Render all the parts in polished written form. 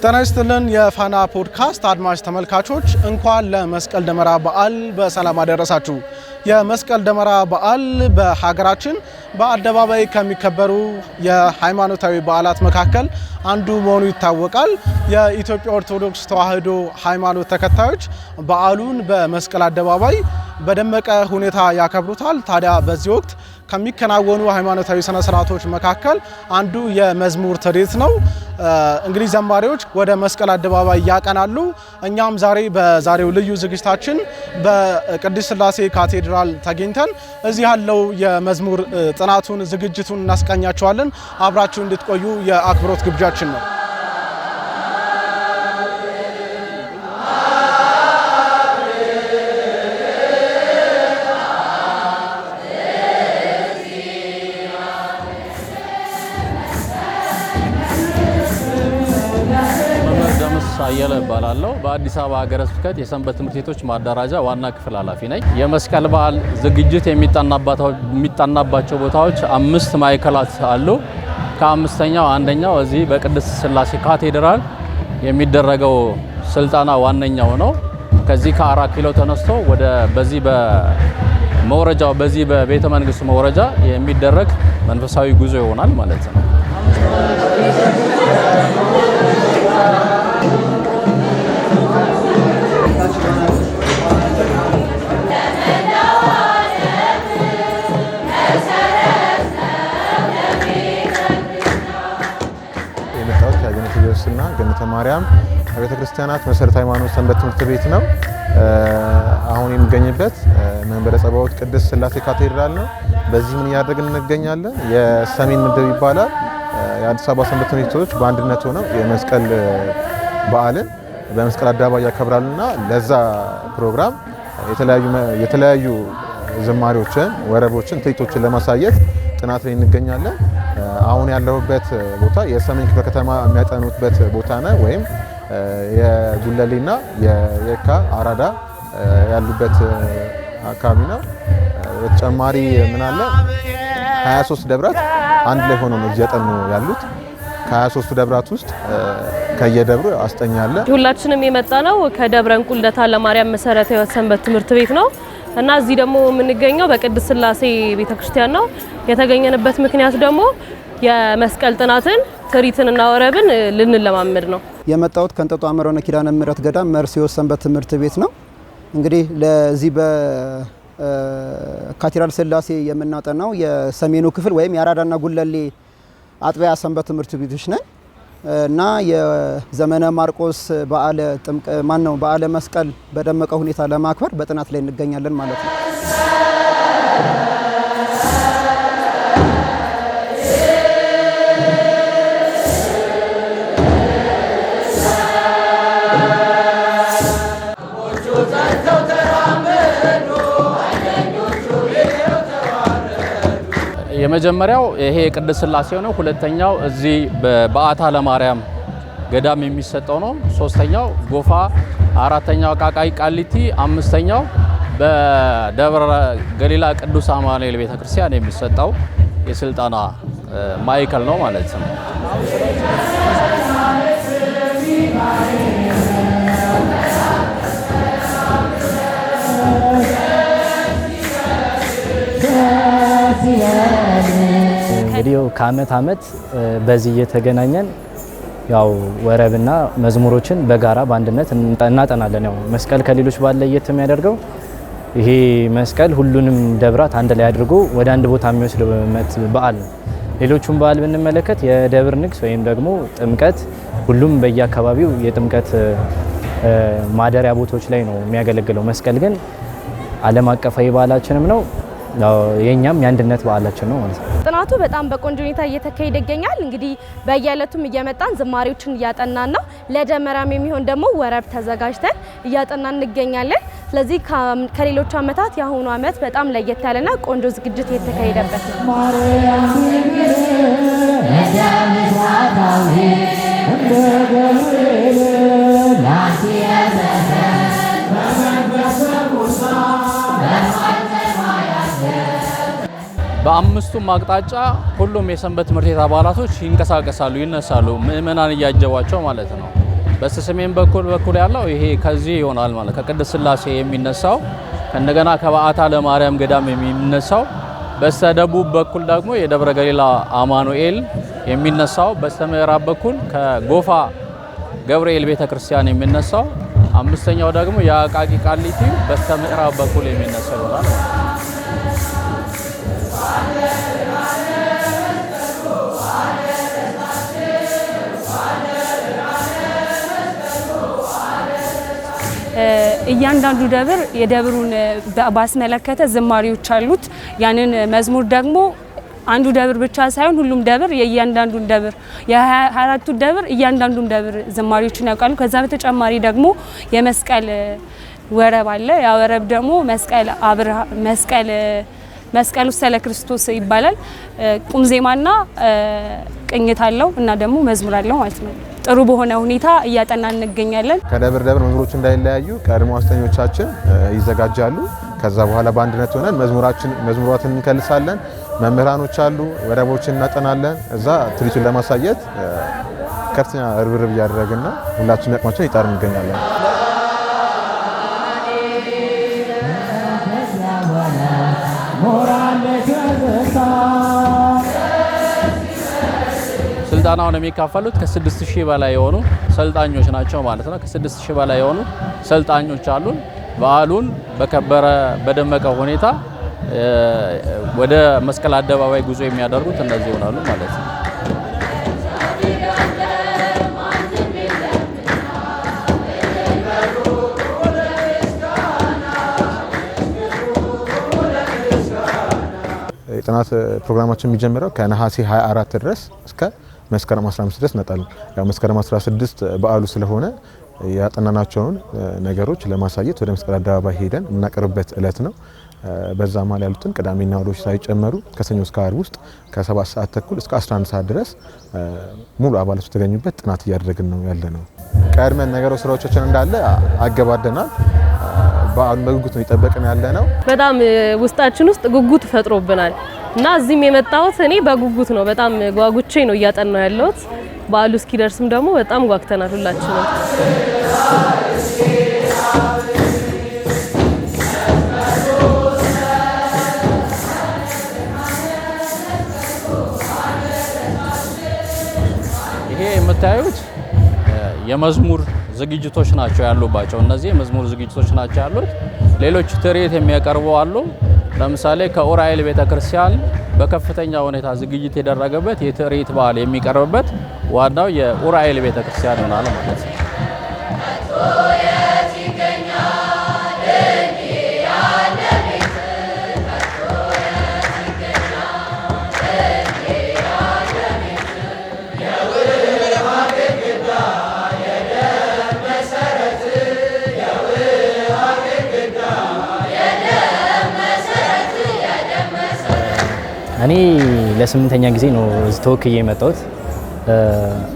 ጤና ይስጥልን የፋና ፖድካስት አድማጭ ተመልካቾች እንኳን ለመስቀል ደመራ በዓል በሰላም አደረሳችሁ። የመስቀል ደመራ በዓል በሀገራችን በአደባባይ ከሚከበሩ የሃይማኖታዊ በዓላት መካከል አንዱ መሆኑ ይታወቃል። የኢትዮጵያ ኦርቶዶክስ ተዋሕዶ ሃይማኖት ተከታዮች በዓሉን በመስቀል አደባባይ በደመቀ ሁኔታ ያከብሩታል። ታዲያ በዚህ ወቅት ከሚከናወኑ ሃይማኖታዊ ስነ ስርዓቶች መካከል አንዱ የመዝሙር ትርኢት ነው። እንግዲህ ዘማሪዎች ወደ መስቀል አደባባይ ያቀናሉ። እኛም ዛሬ በዛሬው ልዩ ዝግጅታችን በቅድስት ሥላሴ ካቴድራል ተገኝተን እዚህ ያለው የመዝሙር ጥናቱን ዝግጅቱን እናስቃኛቸዋለን። አብራችሁ እንድትቆዩ የአክብሮት ግብዣችን ነው። አየለ እባላለሁ። በአዲስ አበባ ሀገረ ስብከት የሰንበት ትምህርት ቤቶች ማደራጃ ዋና ክፍል ኃላፊ ነኝ። የመስቀል በዓል ዝግጅት የሚጠናባቸው ቦታዎች 5 ማዕከላት አሉ። ከአምስተኛው አንደኛው እዚህ በቅድስት ሥላሴ ካቴድራል የሚደረገው ስልጠና ዋነኛው ነው። ከዚህ ከ4 ኪሎ ተነስቶ ወደ በዚህ በመውረጃው በዚህ በቤተ መንግስት መውረጃ የሚደረግ መንፈሳዊ ጉዞ ይሆናል ማለት ነው። እና ገነተ ማርያም ቤተ ክርስቲያናት መሰረተ ሃይማኖት ሰንበት ትምህርት ቤት ነው። አሁን የሚገኝበት መንበረ ጸባዖት ቅድስት ሥላሴ ካቴድራል ነው። በዚህ ምን እያደረግን እንገኛለን? የሰሜን ምድብ ይባላል። የአዲስ አበባ ሰንበት ትምህርት ቤቶች በአንድነት ሆነው የመስቀል በዓልን በመስቀል አደባባይ ያከብራሉና ለዛ ፕሮግራም የተለያዩ ዝማሬዎችን፣ ወረቦችን፣ ትርኢቶችን ለማሳየት ጥናት ላይ እንገኛለን። አሁን ያለሁበት ቦታ የሰሜን ክፍለ ከተማ የሚያጠኑበት ቦታ ነው፣ ወይም የጉለሌና የየካ አራዳ ያሉበት አካባቢ ነው። በተጨማሪ ምን አለ 23 ደብራት አንድ ላይ ሆነው ነው እያጠኑ ያሉት። ከ23 ደብራት ውስጥ ከየደብሩ አስጠኛ አለ። ሁላችንም የመጣ ነው ከደብረ እንቁልደታ ለማርያም መሰረተ ሕይወት ሰንበት ትምህርት ቤት ነው እና እዚህ ደግሞ የምንገኘው በቅድስት ሥላሴ ቤተክርስቲያን ነው። የተገኘንበት ምክንያት ደግሞ የመስቀል ጥናትን ትርኢትንና ወረብን ልንለማመድ ነው። የመጣሁት ከእንጦጦ አመረነ ኪዳነ ምሕረት ገዳም መርሲዮስ ሰንበት ትምህርት ቤት ነው። እንግዲህ ለዚህ በካቴድራል ሥላሴ የምናጠናው የሰሜኑ ክፍል ወይም የአራዳና ጉለሌ አጥቢያ ሰንበት ትምህርት ቤቶች ነን እና የዘመነ ማርቆስ በዓለ መስቀል በደመቀ ሁኔታ ለማክበር በጥናት ላይ እንገኛለን ማለት ነው። የመጀመሪያው ይሄ ቅድስት ሥላሴ ነው። ሁለተኛው እዚህ በበዓታ ለማርያም ገዳም የሚሰጠው ነው። ሶስተኛው ጎፋ፣ አራተኛው ቃቃይ ቃሊቲ፣ አምስተኛው በደብረ ገሊላ ቅዱስ አማኑኤል ቤተክርስቲያን የሚሰጠው የስልጠና ማዕከል ነው ማለት ነው። እንግዲህ ከአመት አመት በዚህ እየተገናኘን ያው ወረብና መዝሙሮችን በጋራ በአንድነት እናጠናለን። ያው መስቀል ከሌሎች በዓል ለየት የሚያደርገው ይሄ መስቀል ሁሉንም ደብራት አንድ ላይ አድርጎ ወደ አንድ ቦታ የሚወስድ በዓል ነው። ሌሎቹም በዓል ብንመለከት የደብር ንግስ ወይም ደግሞ ጥምቀት ሁሉም በየአካባቢው የጥምቀት ማደሪያ ቦታዎች ላይ ነው የሚያገለግለው። መስቀል ግን ዓለም አቀፋዊ በዓላችንም ነው። የኛም የአንድነት በዓላችን ነው ማለት ነው። ጥናቱ በጣም በቆንጆ ሁኔታ እየተካሄደ ይገኛል። እንግዲህ በየዕለቱም እየመጣን ዝማሬዎችን እያጠናን ነው። ለደመራም የሚሆን ደግሞ ወረብ ተዘጋጅተን እያጠናን እንገኛለን። ስለዚህ ከሌሎቹ ዓመታት የአሁኑ ዓመት በጣም ለየት ያለና ቆንጆ ዝግጅት እየተካሄደበት ነው። በአምስቱም አቅጣጫ ሁሉም የሰንበት ትምህርት ቤት አባላቶች ይንቀሳቀሳሉ፣ ይነሳሉ፣ ምእመናን እያጀቧቸው ማለት ነው። በስተሰሜን በኩል ያለው ይሄ ከዚህ ይሆናል ማለት ከቅድስት ሥላሴ የሚነሳው እንደገና ከበዓታ ለማርያም ገዳም የሚነሳው በስተደቡብ በኩል ደግሞ የደብረ ገሊላ አማኑኤል የሚነሳው በስተምዕራብ በኩል ከጎፋ ገብርኤል ቤተክርስቲያን የሚነሳው አምስተኛው ደግሞ የአቃቂ ቃሊቲ በስተምዕራብ በኩል የሚነሳው ይሆናል። እያንዳንዱ ደብር የደብሩን ባስመለከተ ዝማሬዎች አሉት። ያንን መዝሙር ደግሞ አንዱ ደብር ብቻ ሳይሆን ሁሉም ደብር የእያንዳንዱን ደብር የ24ቱ ደብር እያንዳንዱን ደብር ዝማሬዎችን ያውቃሉ። ከዛ በተጨማሪ ደግሞ የመስቀል ወረብ አለ። ያ ወረብ ደግሞ መስቀል ውስተ ለክርስቶስ ይባላል። ቁም ዜማና ቅኝት አለው እና ደግሞ መዝሙር አለው ማለት ነው። ጥሩ በሆነ ሁኔታ እያጠናን እንገኛለን። ከደብር ደብር መዝሙሮች እንዳይለያዩ ቀድሞ አስተኞቻችን ይዘጋጃሉ። ከዛ በኋላ በአንድነት ሆነን መዝሙራትን እንከልሳለን። መምህራኖች አሉ፣ ወረቦችን እናጠናለን። እዛ ትርኢቱን ለማሳየት ከፍተኛ ርብርብ እያደረግንና ሁላችን አቅማችን ይጣር እንገኛለን። ስልጠናውን የሚካፈሉት ከ6000 በላይ የሆኑ ሰልጣኞች ናቸው ማለት ነው። ከ6000 በላይ የሆኑ ሰልጣኞች አሉን። በዓሉን በከበረ በደመቀ ሁኔታ ወደ መስቀል አደባባይ ጉዞ የሚያደርጉት እነዚህ ይሆናሉ ማለት ነው። የጥናት ፕሮግራማችን የሚጀምረው ከነሐሴ 24 ድረስ እስከ መስከረም 15 ድረስ እንመጣለን። ያው መስከረም 16 በዓሉ ስለሆነ ያጠናናቸውን ነገሮች ለማሳየት ወደ መስቀል አደባባይ ሄደን የምናቀርብበት እለት ነው። በዛ ማል ያሉትን ቅዳሜና እሁዶች ሳይጨመሩ ከሰኞ እስከ ዓርብ ውስጥ ከ7 ሰዓት ተኩል እስከ 11 ሰዓት ድረስ ሙሉ አባላቱ የተገኙበት ጥናት እያደረግን ነው ያለ ነው። ቀድመን ነገሮች ስራዎቻችን እንዳለ አገባደናል። በዓሉን በጉጉት ነው እየጠበቅን ያለ ነው። በጣም ውስጣችን ውስጥ ጉጉት ፈጥሮብናል እና እዚህም የመጣሁት እኔ በጉጉት ነው። በጣም ጓጉቼ ነው እያጠናው ያለሁት። በዓሉ እስኪደርስም ደግሞ በጣም ጓግተናል ሁላችንም። ይሄ የምታዩት የመዝሙር ዝግጅቶች ናቸው ያሉባቸው። እነዚህ የመዝሙር ዝግጅቶች ናቸው ያሉት። ሌሎች ትርኢት የሚያቀርቡ አሉ። ለምሳሌ ከኡራኤል ቤተክርስቲያን በከፍተኛ ሁኔታ ዝግጅት የደረገበት የትርኢት በዓል የሚቀርብበት ዋናው የኡራኤል ቤተክርስቲያን ይሆናል ማለት ነው። እኔ ለ8ኛ ጊዜ ነው ተወክዬ የመጣሁት።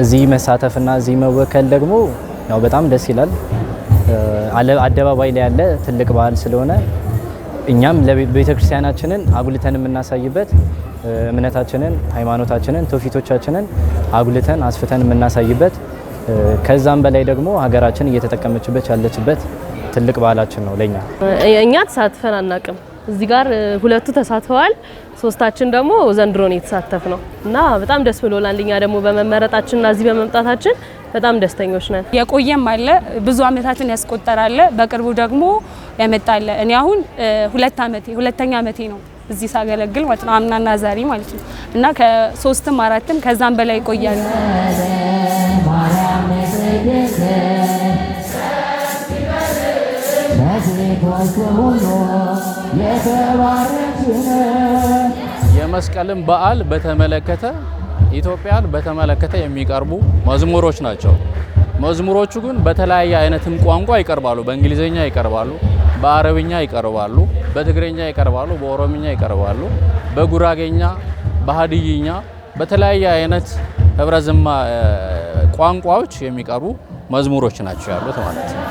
እዚህ መሳተፍና እዚህ መወከል ደግሞ ያው በጣም ደስ ይላል። አደባባይ ላይ ያለ ትልቅ በዓል ስለሆነ እኛም ለቤተክርስቲያናችንን አጉልተን የምናሳይበት እምነታችንን፣ ሃይማኖታችንን፣ ትውፊቶቻችንን አጉልተን አስፍተን የምናሳይበት ከዛም በላይ ደግሞ ሀገራችን እየተጠቀመችበት ያለችበት ትልቅ በዓላችን ነው ለኛ። እኛ ተሳትፈን አናውቅም። እዚህ ጋር ሁለቱ ተሳትፈዋል፣ ሶስታችን ደግሞ ዘንድሮ ነው የተሳተፍነው እና በጣም ደስ ብሎናል። እኛ ደግሞ በመመረጣችንና እዚህ በመምጣታችን በጣም ደስተኞች ነን። የቆየም አለ፣ ብዙ አመታትን ያስቆጠራል፣ በቅርቡ ደግሞ ያመጣለ። እኔ አሁን ሁለተኛ አመቴ ነው እዚህ ሳገለግል ማለት ነው፣ አምናና ዛሬ ማለት ነው እና ከ3ም 4ም ከዛም በላይ ይቆያል። የመስቀልን በዓል በተመለከተ ኢትዮጵያን በተመለከተ የሚቀርቡ መዝሙሮች ናቸው። መዝሙሮቹ ግን በተለያየ አይነትም ቋንቋ ይቀርባሉ። በእንግሊዘኛ ይቀርባሉ፣ በአረብኛ ይቀርባሉ፣ በትግረኛ ይቀርባሉ፣ በኦሮምኛ ይቀርባሉ፣ በጉራጌኛ፣ በሀዲይኛ በተለያየ አይነት ህብረ ዝማ ቋንቋዎች የሚቀርቡ መዝሙሮች ናቸው ያሉት ማለት ነው።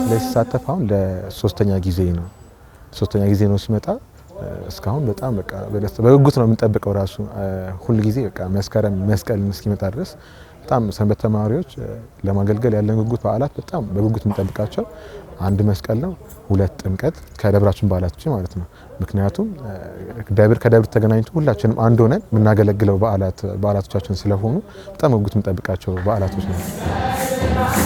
ላይ ሲሳተፍ አሁን ለሶስተኛ ጊዜ ነው ሲመጣ እስካሁን በጣም በቃ በጉጉት ነው የምንጠብቀው ራሱ ሁሉ ጊዜ በቃ መስቀል እስኪመጣ ድረስ በጣም ሰንበት ተማሪዎች ለማገልገል ያለን ጉጉት በዓላት በጣም በጉጉት የምንጠብቃቸው አንድ መስቀል ነው፣ ሁለት ጥምቀት ከደብራችን በዓላቶች ማለት ነው። ምክንያቱም ደብር ከደብር ተገናኝቶ ሁላችንም አንድ ሆነን የምናገለግለው በዓላቶቻችን ስለሆኑ በጣም በጉጉት የምንጠብቃቸው በዓላቶች ናቸው።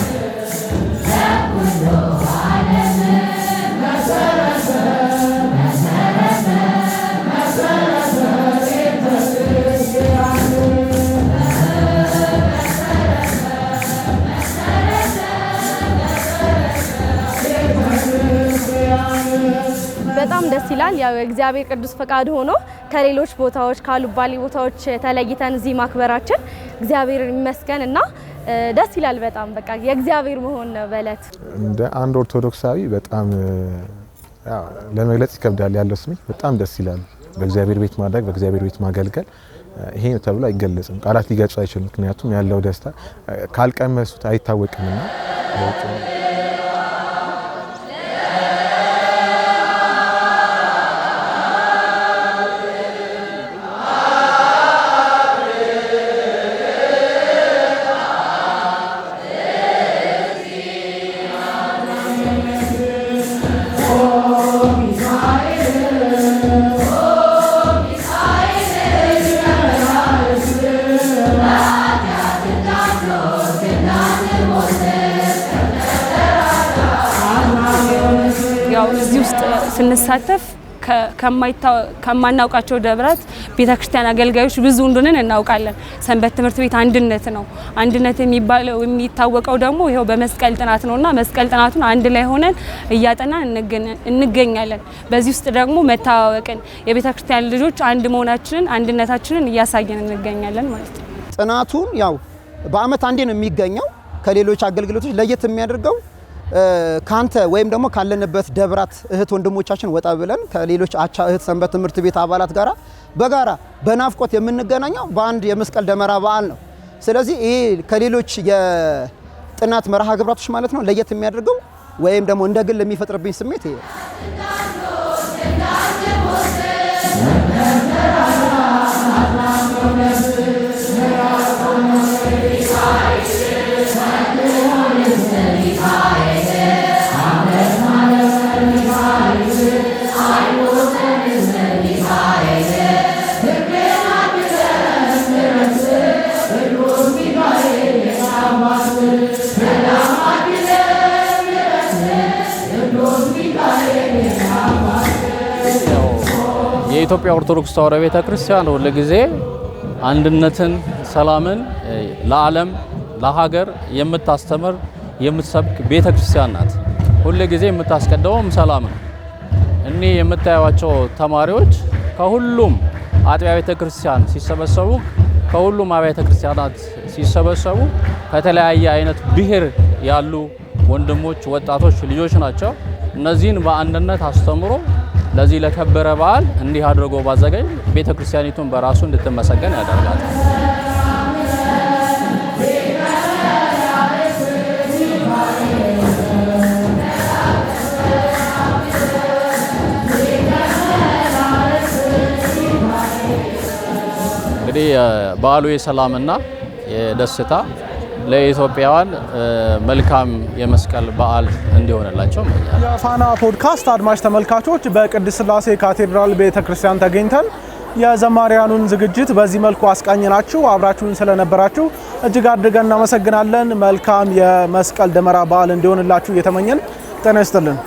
በጣም ደስ ይላል። ያው የእግዚአብሔር ቅዱስ ፈቃድ ሆኖ ከሌሎች ቦታዎች ካሉባሌ ቦታዎች ተለይተን እዚህ ማክበራችን እግዚአብሔር ይመስገን እና ደስ ይላል። በጣም በቃ የእግዚአብሔር መሆን ነው በእለት እንደ አንድ ኦርቶዶክሳዊ በጣም ለመግለጽ ይከብዳል ያለው ስሜት በጣም ደስ ይላል። በእግዚአብሔር ቤት ማድረግ በእግዚአብሔር ቤት ማገልገል ይሄ ነው ተብሎ አይገለጽም፣ ቃላት ሊገልጹ አይችሉም። ምክንያቱም ያለው ደስታ ካልቀመሱት አይታወቅምና እዚህ ውስጥ ስንሳተፍ ከማናውቃቸው ደብራት ቤተክርስቲያን አገልጋዮች ብዙ እንደሆነን እናውቃለን። ሰንበት ትምህርት ቤት አንድነት ነው። አንድነት የሚባለው የሚታወቀው ደግሞ ይሄው በመስቀል ጥናት ነውና መስቀል ጥናቱን አንድ ላይ ሆነን እያጠናን እንገኛለን። በዚህ ውስጥ ደግሞ መታወቅን የቤተክርስቲያን ልጆች አንድ መሆናችንን አንድነታችንን እያሳየን እንገኛለን ማለት ነው። ጥናቱን ያው በአመት አንዴ ነው የሚገኘው። ከሌሎች አገልግሎቶች ለየት የሚያደርገው ካንተ ወይም ደግሞ ካለንበት ደብራት እህት ወንድሞቻችን ወጣ ብለን ከሌሎች አቻ እህት ሰንበት ትምህርት ቤት አባላት ጋራ በጋራ በናፍቆት የምንገናኘው በአንድ የመስቀል ደመራ በዓል ነው። ስለዚህ ይሄ ከሌሎች የጥናት መርሃ ግብራቶች ማለት ነው ለየት የሚያደርገው ወይም ደግሞ እንደ ግል የሚፈጥርብኝ ስሜት ይሄ የኢትዮጵያ ኦርቶዶክስ ተዋሕዶ ቤተክርስቲያን ሁሉ ጊዜ አንድነትን፣ ሰላምን ለዓለም ለሀገር የምታስተምር የምትሰብክ ቤተክርስቲያን ናት። ሁሉ ጊዜ የምታስቀድመውም ሰላም ነው። እኒህ የምታዩዋቸው ተማሪዎች ከሁሉም አጥቢያ ቤተክርስቲያን ሲሰበሰቡ ከሁሉም አብያተ ክርስቲያናት ሲሰበሰቡ ከተለያየ አይነት ብሔር ያሉ ወንድሞች፣ ወጣቶች፣ ልጆች ናቸው። እነዚህን በአንድነት አስተምሮ ለዚህ ለከበረ በዓል እንዲህ አድርጎ ባዘጋጅ ቤተክርስቲያኒቱን በራሱ እንድትመሰገን ያደርጋል። እንግዲህ በዓሉ የሰላምና የደስታ ለኢትዮጵያውያን መልካም የመስቀል በዓል እንዲሆንላቸው እመኛለሁ። የፋና ፖድካስት አድማጭ ተመልካቾች በቅድስት ሥላሴ ካቴድራል ቤተክርስቲያን ተገኝተን የዘማሪያኑን ዝግጅት በዚህ መልኩ አስቃኝናችሁ አብራችሁን ስለነበራችሁ እጅግ አድርገን እናመሰግናለን። መልካም የመስቀል ደመራ በዓል እንዲሆንላችሁ እየተመኘን ጤና ይስጥልን።